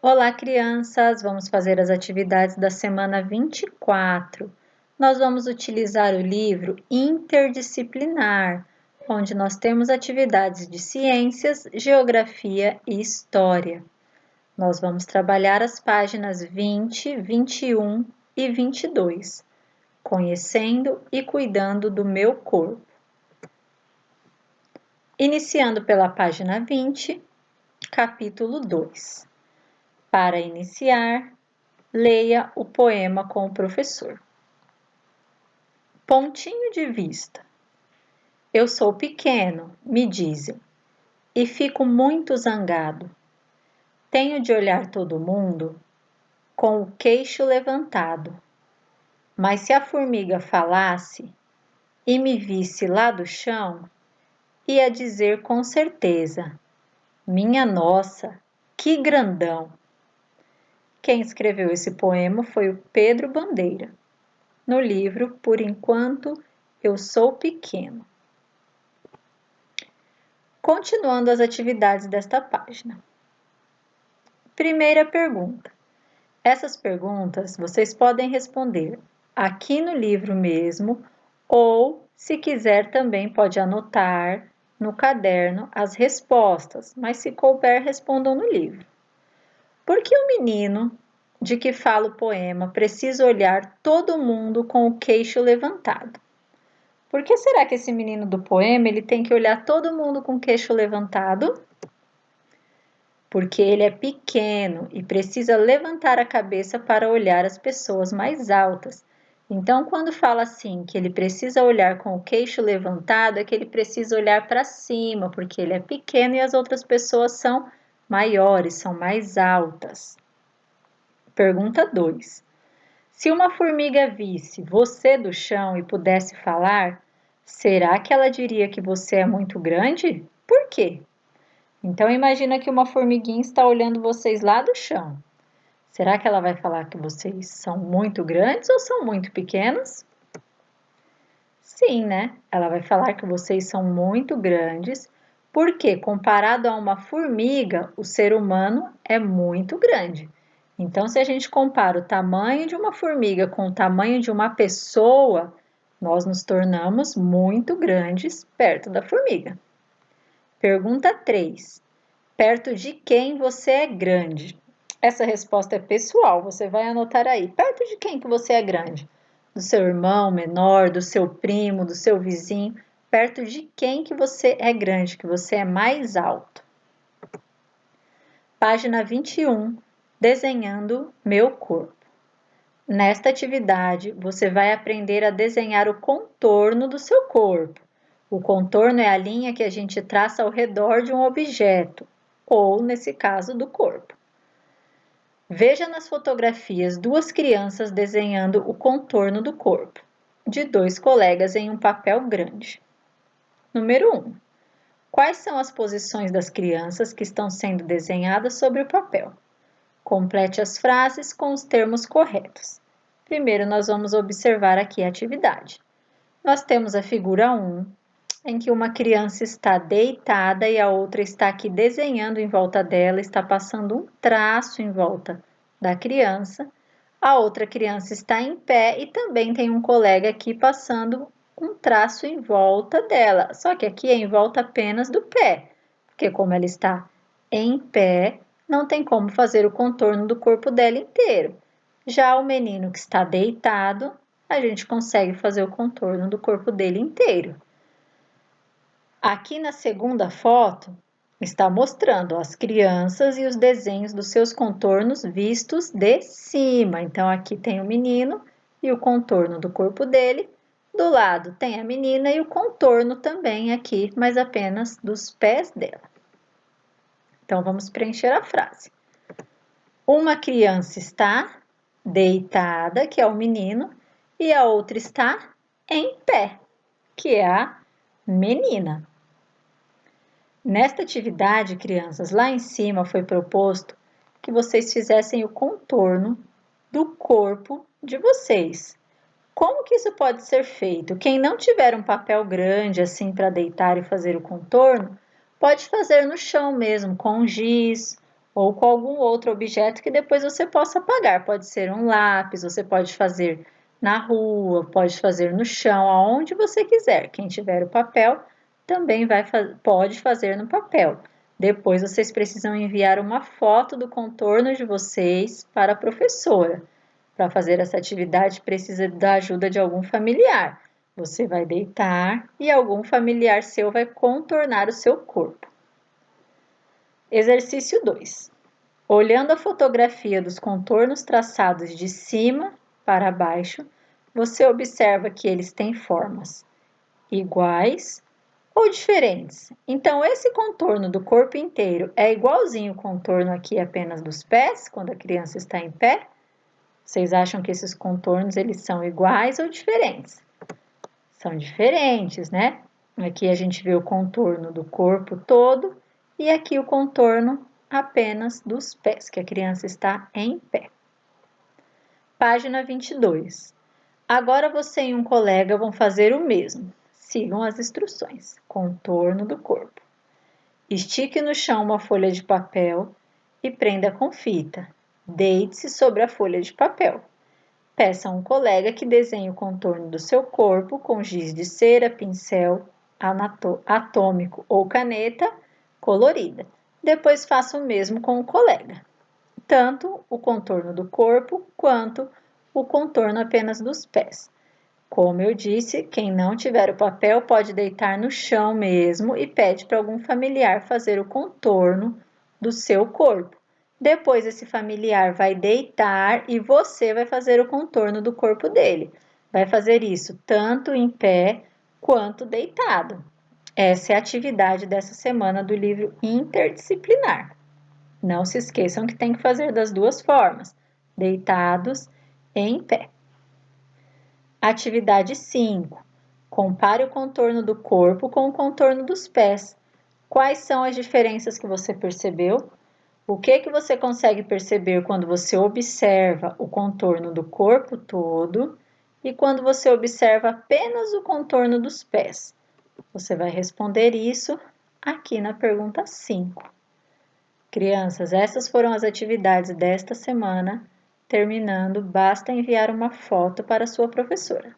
Olá, crianças! Vamos fazer as atividades da semana 24. Nós vamos utilizar o livro interdisciplinar, onde nós temos atividades de ciências, geografia e história. Nós vamos trabalhar as páginas 20, 21 e 22, conhecendo e cuidando do meu corpo. Iniciando pela página 20, capítulo 2. Para iniciar, leia o poema com o professor. Pontinho de vista. Eu sou pequeno, me dizem, e fico muito zangado. Tenho de olhar todo mundo com o queixo levantado. Mas se a formiga falasse e me visse lá do chão, ia dizer com certeza: minha nossa, que grandão! Quem escreveu esse poema foi o Pedro Bandeira, no livro Por Enquanto Eu Sou Pequeno. Continuando as atividades desta página. Primeira pergunta. Essas perguntas vocês podem responder aqui no livro mesmo ou, se quiser, também pode anotar no caderno as respostas, mas se couber, respondam no livro. Por que o menino de que fala o poema precisa olhar todo mundo com o queixo levantado? Por que será que esse menino do poema ele tem que olhar todo mundo com o queixo levantado? Porque ele é pequeno e precisa levantar a cabeça para olhar as pessoas mais altas. Então, quando fala assim, que ele precisa olhar com o queixo levantado, é que ele precisa olhar para cima, porque ele é pequeno e as outras pessoas são maiores, são mais altas. Pergunta 2. Se uma formiga visse você do chão e pudesse falar, será que ela diria que você é muito grande? Por quê? Então imagina que uma formiguinha está olhando vocês lá do chão. Será que ela vai falar que vocês são muito grandes ou são muito pequenos? Sim, né? Ela vai falar que vocês são muito grandes, porque comparado a uma formiga, o ser humano é muito grande. Então, se a gente compara o tamanho de uma formiga com o tamanho de uma pessoa, nós nos tornamos muito grandes perto da formiga. Pergunta 3. Perto de quem você é grande? Essa resposta é pessoal, você vai anotar aí. Perto de quem que você é grande? Do seu irmão menor, do seu primo, do seu vizinho? Perto de quem que você é grande, que você é mais alto? Página 21. Desenhando meu corpo. Nesta atividade, você vai aprender a desenhar o contorno do seu corpo. O contorno é a linha que a gente traça ao redor de um objeto, ou, nesse caso, do corpo. Veja nas fotografias duas crianças desenhando o contorno do corpo, de dois colegas em um papel grande. Número 1. Quais são as posições das crianças que estão sendo desenhadas sobre o papel? Complete as frases com os termos corretos. Primeiro, nós vamos observar aqui a atividade. Nós temos a figura 1, em que uma criança está deitada e a outra está aqui desenhando em volta dela, está passando um traço em volta da criança. A outra criança está em pé e também tem um colega aqui passando um traço em volta dela, só que aqui é em volta apenas do pé, porque como ela está em pé, não tem como fazer o contorno do corpo dela inteiro. Já o menino que está deitado, a gente consegue fazer o contorno do corpo dele inteiro. Aqui na segunda foto, está mostrando as crianças e os desenhos dos seus contornos vistos de cima. Então, aqui tem o menino e o contorno do corpo dele. Do lado tem a menina e o contorno também aqui, mas apenas dos pés dela. Então, vamos preencher a frase. Uma criança está deitada, que é o menino, e a outra está em pé, que é a menina. Nesta atividade, crianças, lá em cima foi proposto que vocês fizessem o contorno do corpo de vocês. Como que isso pode ser feito? Quem não tiver um papel grande assim para deitar e fazer o contorno, pode fazer no chão mesmo, com giz ou com algum outro objeto que depois você possa apagar. Pode ser um lápis, você pode fazer na rua, pode fazer no chão, aonde você quiser. Quem tiver o papel também pode fazer no papel. Depois vocês precisam enviar uma foto do contorno de vocês para a professora. Para fazer essa atividade precisa da ajuda de algum familiar. Você vai deitar e algum familiar seu vai contornar o seu corpo. Exercício 2. Olhando a fotografia dos contornos traçados de cima para baixo, você observa que eles têm formas iguais ou diferentes. Então, esse contorno do corpo inteiro é igualzinho o contorno aqui apenas dos pés, quando a criança está em pé? Vocês acham que esses contornos eles são iguais ou diferentes? São diferentes, né? Aqui a gente vê o contorno do corpo todo e aqui o contorno apenas dos pés, que a criança está em pé. Página 22. Agora você e um colega vão fazer o mesmo. Sigam as instruções. Contorno do corpo. Estique no chão uma folha de papel e prenda com fita. Deite-se sobre a folha de papel. Peça a um colega que desenhe o contorno do seu corpo com giz de cera, pincel atômico ou caneta colorida. Depois faça o mesmo com o colega. Tanto o contorno do corpo quanto o contorno apenas dos pés. Como eu disse, quem não tiver o papel pode deitar no chão mesmo e pede para algum familiar fazer o contorno do seu corpo. Depois esse familiar vai deitar e você vai fazer o contorno do corpo dele. Vai fazer isso tanto em pé quanto deitado. Essa é a atividade dessa semana do livro interdisciplinar. Não se esqueçam que tem que fazer das duas formas, deitados e em pé. Atividade 5. Compare o contorno do corpo com o contorno dos pés. Quais são as diferenças que você percebeu? O que você consegue perceber quando você observa o contorno do corpo todo e quando você observa apenas o contorno dos pés? Você vai responder isso aqui na pergunta 5. Crianças, essas foram as atividades desta semana. Terminando, basta enviar uma foto para sua professora.